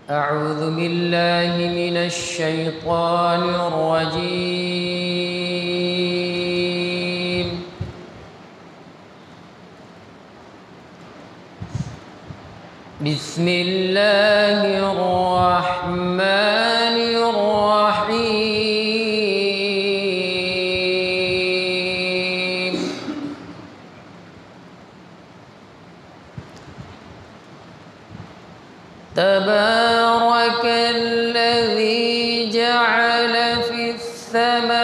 أعوذ بالله من الشيطان الرجيم. بسم الله الرحمن الرحيم. تبارك الذي جعل في السماء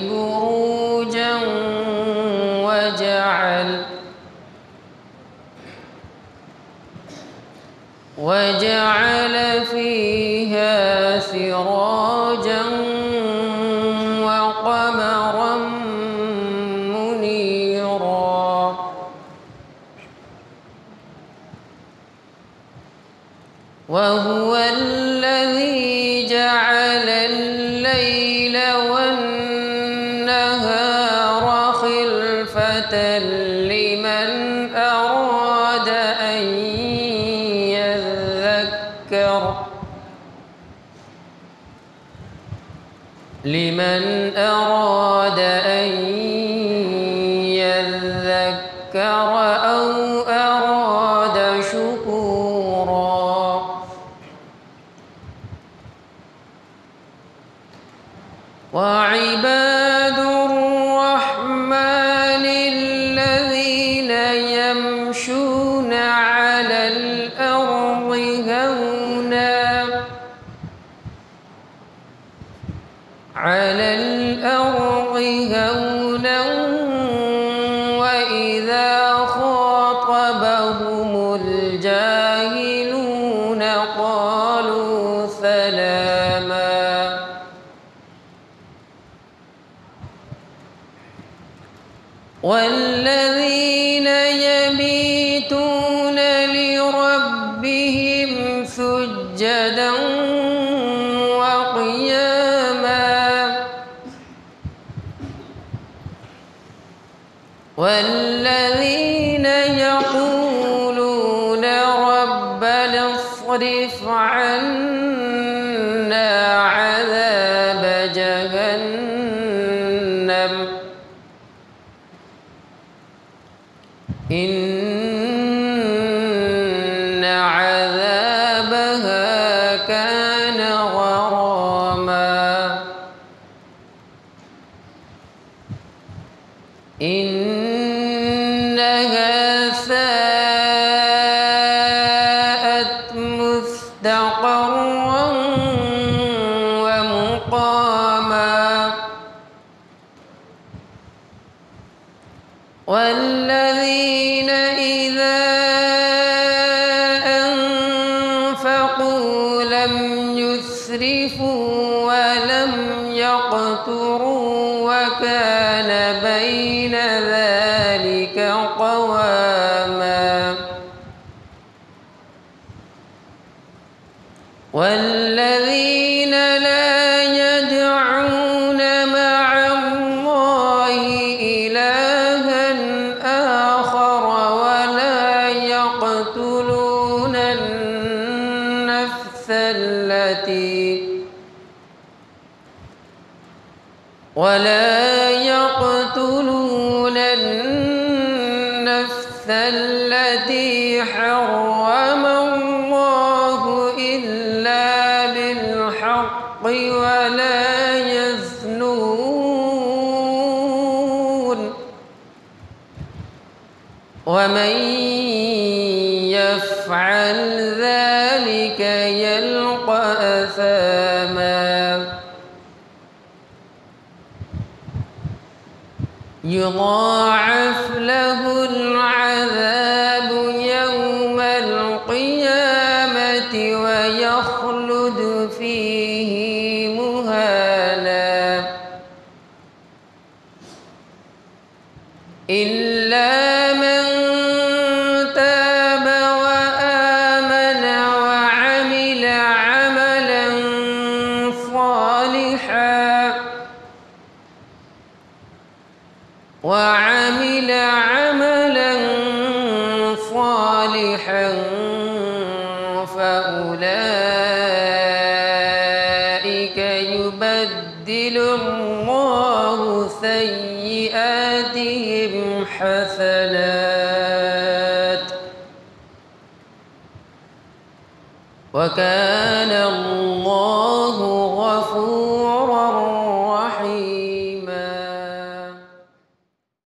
بروجا وجعل فيها سراجا وقمرا منيرا وهو الذي جعل الليل والنهار خلفة لمن أراد أن يذكر أو أراد شكورا. وعباد الرحمن الذين يمشون على الأرض هونا وإذا خاطبهم الجاهلون قالوا سلاما. والذين يبيتون لربهم سجدا والذين يقولون ربنا اصرف عنا عذاب جهنم إن عذابها كان غراما إنها ساءت مستقرا ومقاما. والذين إذا أنفقوا لم يسرفوا ولم يقتروا وكان بين ذلك قواما. والذين لا يدعون مع الله إلها آخر ولا يقتلون النفس التي حرم الله إلا بالحق ولا يزنون ومن يفعل ذلك يلقى أثاما يضاعف له العذاب يوم القيامة ويخلد فيه مهانا إلا من تاب وآمن وعمل عملا صالحا فأولئك يبدل الله سيئاتهم حسنات وكان الله